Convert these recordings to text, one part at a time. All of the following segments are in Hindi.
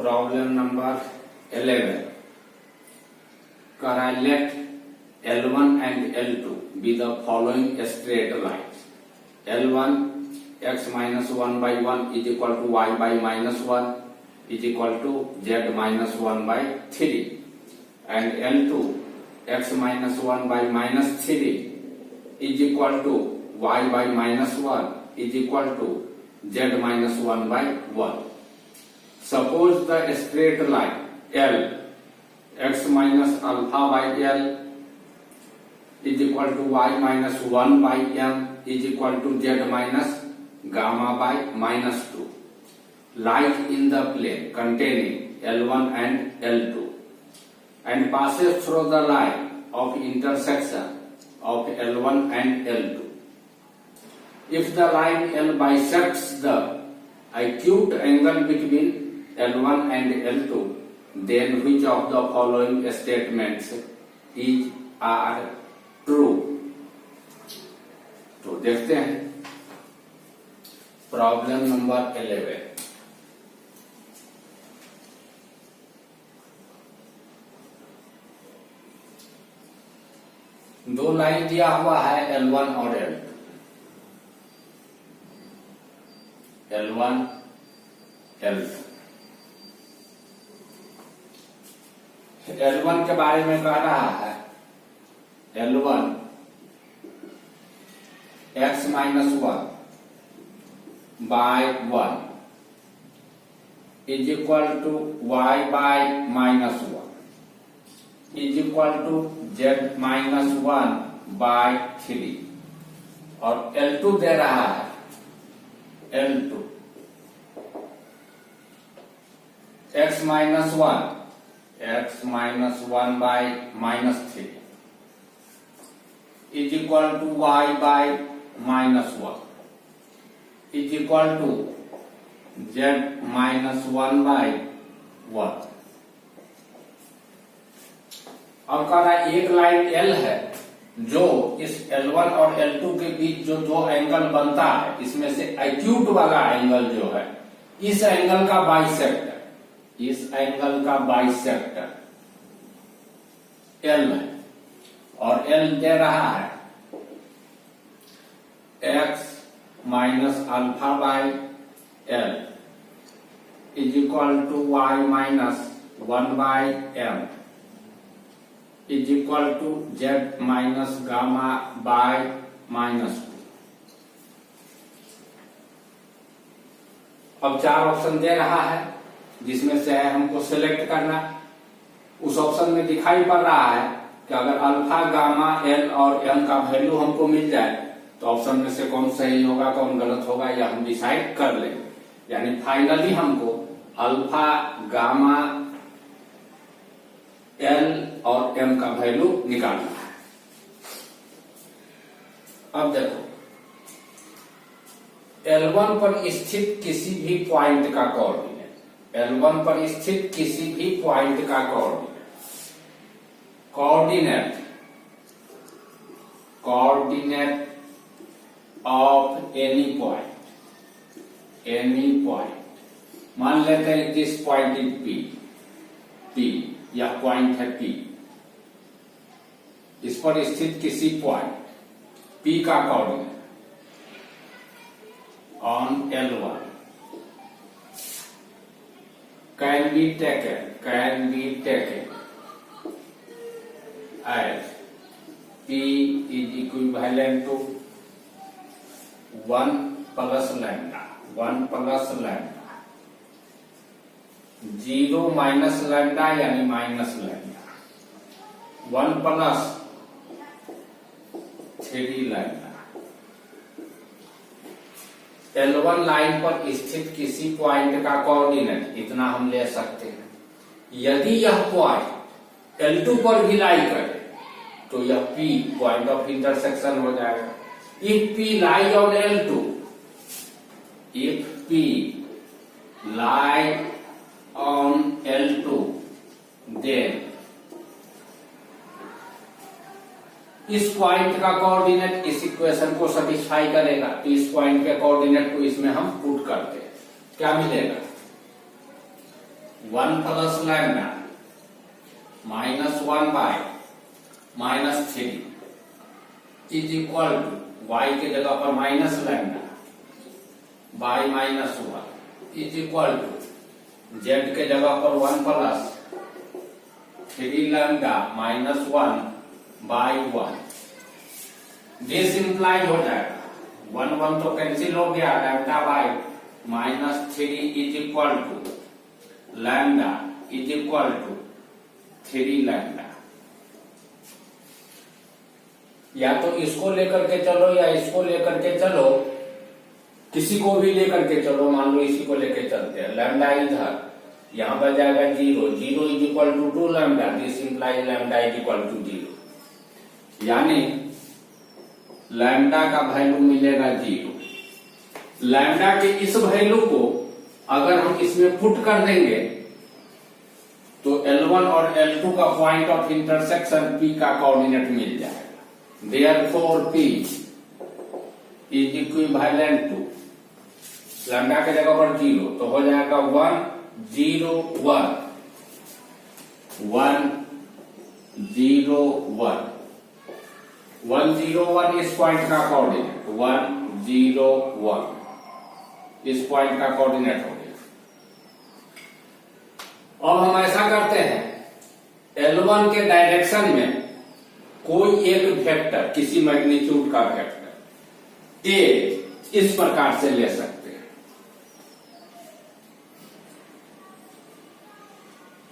प्रॉब्लम नंबर 11 करा let L1 and L2 be the following straight lines. L1 x minus 1 by 1 is equal to y by minus 1 is equal to z minus 1 by 3 and L2 x minus 1 by minus 3 is equal to y by minus 1 is equal to z minus 1 by 1. Suppose the straight line L x minus alpha by L is equal to y minus 1 by m is equal to z minus gamma by minus 2 lies in the plane containing L1 and L2 and passes through the line of intersection of L1 and L2. If the line L bisects the acute angle between L1 and L2, then which of the following statements are true? तो देखते हैं प्रॉब्लम नंबर 11। दो लाइन दिया हुआ है L1 और L2। L1 L2 L1 के बारे में कह रहा है L1 x minus 1 by 1 is equal to y by minus 1 is equal to z minus 1 by 3 और L2 दे रहा है L2 x minus 1 by minus 3 is equal to y by minus 1 is equal to z minus 1 by 1। अब कह रहा है एक लाइन L है जो इस L1 और L2 के बीच जो दो एंगल बनता है इसमें से एक्यूट वाला एंगल जो है इस एंगल का बाइसेक्टर L है और L दे रहा है x minus alpha by L is equal to y minus 1 by m is equal to z minus gamma by minus 2। अब चार ऑप्शन दे रहा है जिसमें से है हमको सिलेक्ट करना। उस ऑप्शन में दिखाई पड़ रहा है कि अगर अल्फा गामा एल और एम का वैल्यू हमको मिल जाए तो ऑप्शन में से कौन सही होगा कौन गलत होगा या हम डिसाइड कर लेंगे। यानी फाइनली हमको अल्फा गामा एल और एम का वैल्यू निकालना है। अब देखो L1 पर स्थित किसी भी पॉइंट का कोऑर्डिनेट L1 पर स्थित किसी भी पॉइंट का कोऑर्डिनेट ऑफ एनी पॉइंट मान लेते हैं दिस पॉइंट इज P यह पॉइंट है P। इस पर स्थित किसी पॉइंट P का coordinate on L1 can be taken as P is equivalent to 1 plus lambda 0 minus lambda यानी minus lambda 1 plus 3 lambda. L1 line पर स्थित किसी पॉइंट का कोऑर्डिनेट इतना हम ले सकते हैं। यदि यह पॉइंट L2 पर भी लाई करे तो यह P पॉइंट ऑफ इंटरसेक्शन हो जाएगा। If P lies on L2, then इस पॉइंट का कोऑर्डिनेट इस इक्वेशन को सेटिस्फाई करेगा। तो इस पॉइंट के कोऑर्डिनेट को इसमें हम पुट करते हैं, क्या मिलेगा 1 plus lambda minus 1 by minus 3 is equal to y के जगह पर minus lambda by minus 1 is equal to z के जगह पर 1 plus 3 lambda minus 1 by 1। This implies हो जाएगा 1 1 तो कैंसिल हो गया, lambda by minus 3 is equal to lambda is equal to 3 lambda. या तो इसको लेकर के चलो या इसको लेकर के चलो, किसी को भी लेकर के चलो, मान लो इसी को लेकर चलते हैं। लैम्डा इधर, यहां पर जाएगा 0, 0 is equal to 2 lambda, this implies lambda is equal to 0। यानी लैम्डा का वैल्यू मिलेगा 0। लैम्डा के इस वैल्यू को अगर हम इसमें पुट कर देंगे तो L1 और L2 का पॉइंट ऑफ इंटरसेक्शन P का कोऑर्डिनेट मिल जाएगा। Therefore P is equivalent to lambda के जगह पर 0 तो हो जाएगा 1 0 1 1 0 1 1 0 1 इस पॉइंट का कोऑर्डिनेट 1 0 1 इस पॉइंट का कोऑर्डिनेट हो गया। अब हम ऐसा करते हैं, L1 के डायरेक्शन में कोई एक वेक्टर, किसी मैग्नीट्यूड का वेक्टर A इस प्रकार से ले सकते हैं।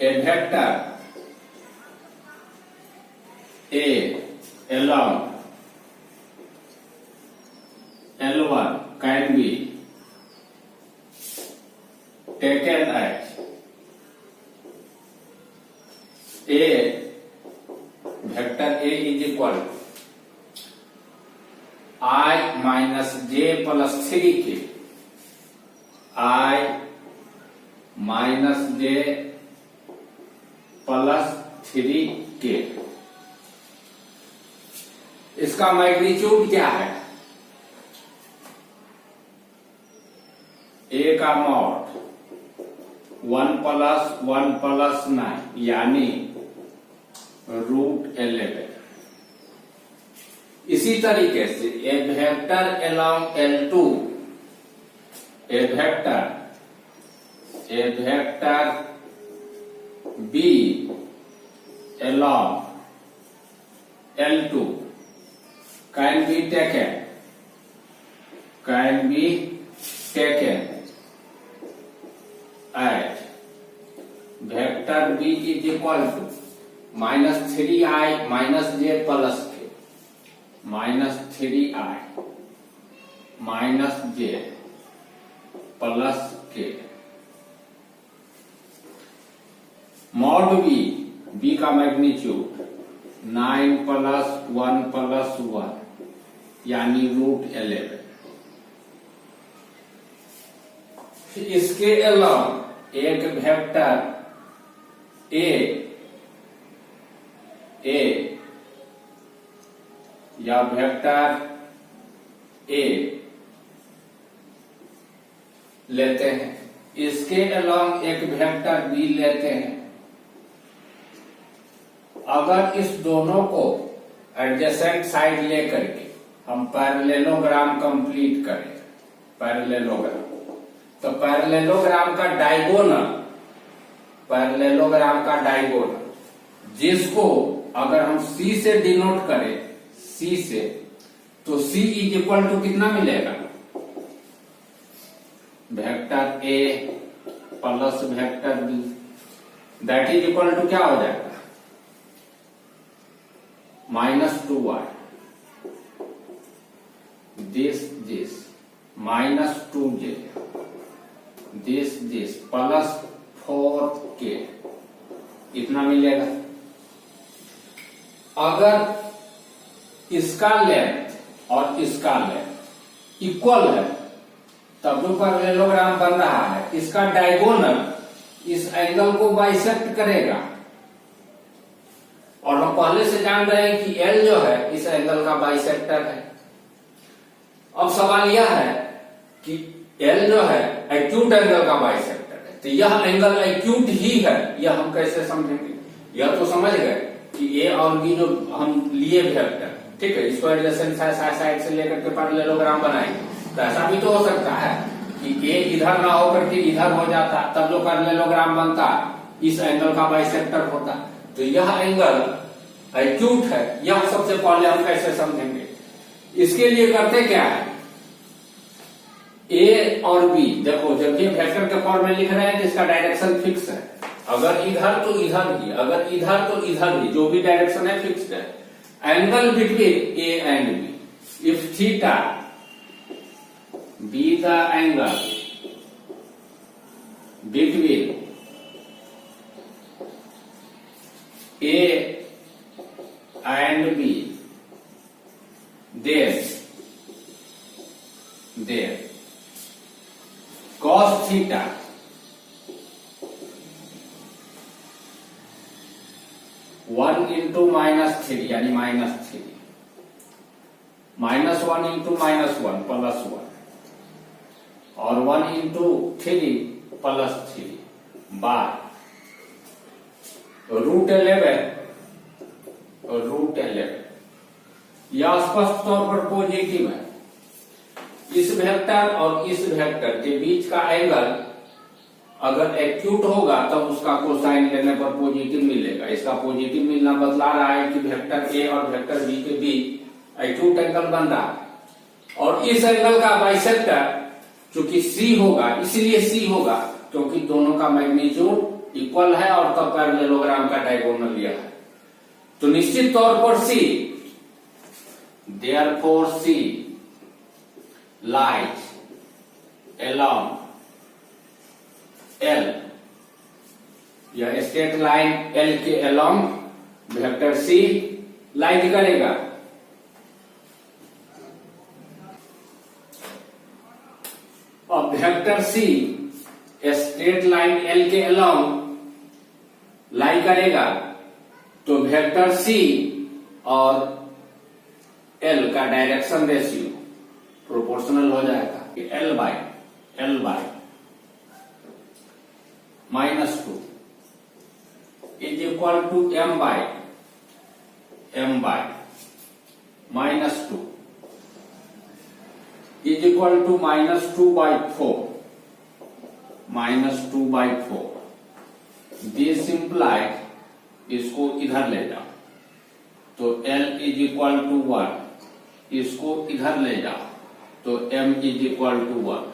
A vector A along L1 can be taken as A vector A is equal to I minus j plus 3k, I minus j plus 3k। इसका मैग्नीट्यूड क्या है? A का मॉड 1 प्लस 9 यानी √11। इसी तरीके से ए vector along L2, A vector B along L2 can be taken as vector B is equal to minus 3i minus j plus k, minus 3i minus j plus k। Mod B का मैग्नीट्यूड 9 प्लस 1 प्लस 1 यानी √11। इसके अलावा एक वेक्टर ए या वेक्टर ए लेते हैं, इसके अलावा एक वेक्टर बी लेते हैं। अगर इस दोनों को एडजेसेंट साइड लेकर के हम पैरेललोग्राम कंप्लीट करें, पैरेललोग्राम, तो पैरेललोग्राम का डायगोनल जिसको अगर हम C से डिनोट करें, C से, तो C इज इक्वल टू कितना मिलेगा? Vector A plus vector B, that is equal to क्या हो जाएगा? -2y, this minus 2j, this plus 4k, इतना मिलेगा। अगर इसका लेंथ और इसका लेंथ इक्वल है तब जो पैरेललोग्राम बन रहा है, इसका डायगोनल इस एंगल को बाइसेक्ट करेगा। और हम पहले से जान रहे हैं कि L जो है इस एंगल का बाइसेक्टर है। अब सवाल यह है कि L जो है एक्यूट एंगल का बाइसेक्टर है, तो यह एंगल एक्यूट ही है, यह हम कैसे समझेंगे? यह तो समझ गए कि ए और बी जो हम लिए वेक्टर, ठीक है, इसको एडजेसेंट साइड से लेकर के पैरेललोग्राम बनाएंगे, तो ऐसा भी तो हो सकता है कि ए इधर ना होकर के इधर हो जाता, तब जो पैरेललोग्राम बनता इस एंगल का बाइसेक्टर होता। तो यह एंगल एक्यूट है, यह सबसे पहले हम कैसे समझेंगे? इसके लिए करते क्या है, ए और बी, देखो जब ये वेक्टर के फॉर्म में लिख रहे हैं तो इसका डायरेक्शन फिक्स है, अगर इधर तो इधर भी, अगर इधर तो इधर भी, जो भी डायरेक्शन है फिक्स्ड है। Angle between A and B, if theta be the angle between A and B, then cos theta one into -3 यानी -3, -1 इंटू -1 +1 और 1 इंटू 3 +3 बाय √11 यह स्पष्ट तौर पर पॉजिटिव है। इस वेक्टर और इस वेक्टर के बीच का एंगल अगर एक्यूट होगा तब उसका कोसाइन लेने पर पॉजिटिव मिलेगा। इसका पॉजिटिव मिलना बतला रहा है कि वेक्टर ए और वेक्टर बी के बीच एक्यूट एंगल बन रहा है। और इस एंगल का बाइसेक्टर चूंकि सी होगा, इसलिए सी होगा क्योंकि दोनों का मैग्नीट्यूड इक्वल है और तब पैरेललोग्राम का डायगोनल लिया है। तो निश्चित तौर पर C, therefore C lies along L, यह स्ट्रेट लाइन L के along वेक्टर C लाइज करेगा। अब vector C straight line L के along लाई करेगा तो वेक्टर C और L का डायरेक्शन रेशियो प्रोपोर्शनल हो जाएगा कि L by -2 is equal to M by -2 is equal to -2/4 this implied, इसको इधर ले जाओ तो L इज इक्वल टू 1, इसको इधर ले जाओ तो M is equal to 1।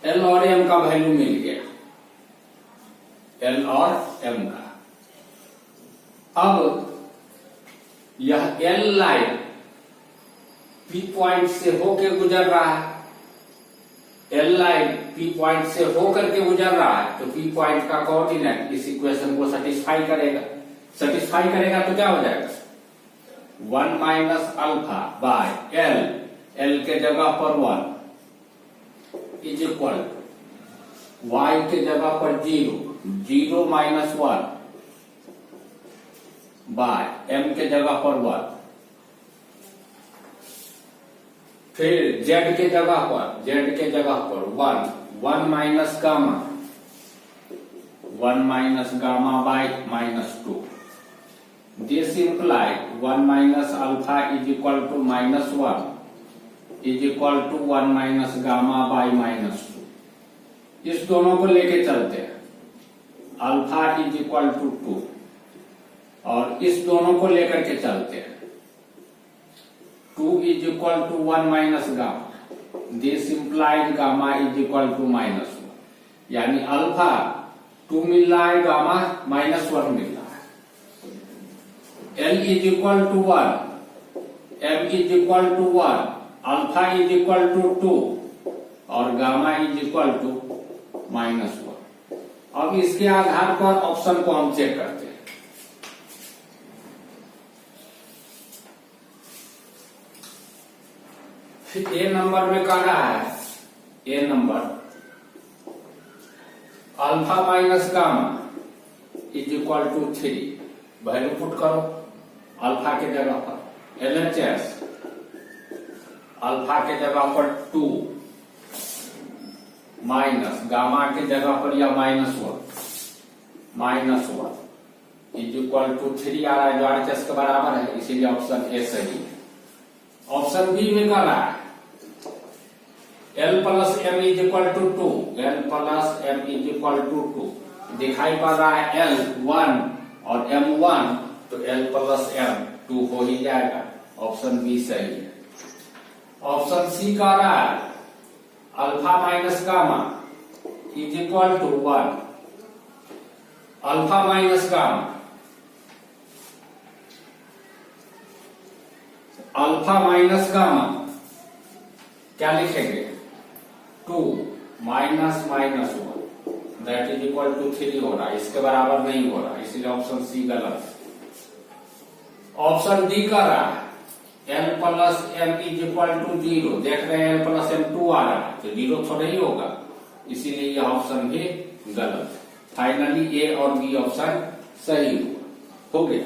L और M का वैल्यू मिल गया, L और M का। अब यह L लाइन P पॉइंट से होकर गुजर रहा है, L लाइन P पॉइंट से होकर के गुजर रहा है तो P पॉइंट का कोऑर्डिनेट इस इक्वेशन को सेटिस्फाई करेगा तो क्या हो जाएगा 1 माइनस अल्फा बाय L के जगह पर 1 इज इक्वल Y के जगह पर 0 माइनस 1 बाय M के जगह पर 1, फिर Z के जगह पर 1 minus gamma by -2। This implies 1 minus alpha is equal to -1 is equal to 1 minus gamma by -2। इस दोनों को लेके चलते हैं, अल्फा इज इक्वल टू 2 और इस दोनों को लेकर के चलते हैं, 2 is equal to 1 minus gamma. This implied gamma is equal to -1, यानी अल्फा 2 मिल रहा है, गामा -1 मिल रहा है। L is equal to 1, M is equal to 1, alpha is equal to 2 और गामा इज इक्वल टू -1। अब इसके आधार पर ऑप्शन को हम चेक करते हैं। ए नंबर में कह रहा है, a number alpha minus gamma is equal to 3, value put करो अल्फा के जगह पर, LHS अल्फा के जगह पर 2, माइनस गामा के जगह पर यह -1 इज इक्वल टू 3 आ रहा है जो RHS के बराबर है, इसीलिए ऑप्शन ए सही है। ऑप्शन बी में कह रहा है L plus M is equal to 2, L plus M is equal to 2 दिखाई पड़ रहा है L 1 और M 1, तो L प्लस M 2 हो ही जाएगा, ऑप्शन बी सही है। ऑप्शन सी कह रहा है alpha minus gamma is equal to 1, alpha minus gamma, alpha minus gamma क्या लिखेंगे 2 minus -1 that is equal to 3 हो रहा है, इसके बराबर नहीं हो रहा, इसलिए ऑप्शन सी गलत है। ऑप्शन डी का रहा है L plus M is equal to 0, देख रहे हैं L प्लस M 2 आ रहा है तो 0 थोड़ा ही होगा, इसीलिए यह ऑप्शन भी गलत है। फाइनली ए और बी ऑप्शन सही हो गया।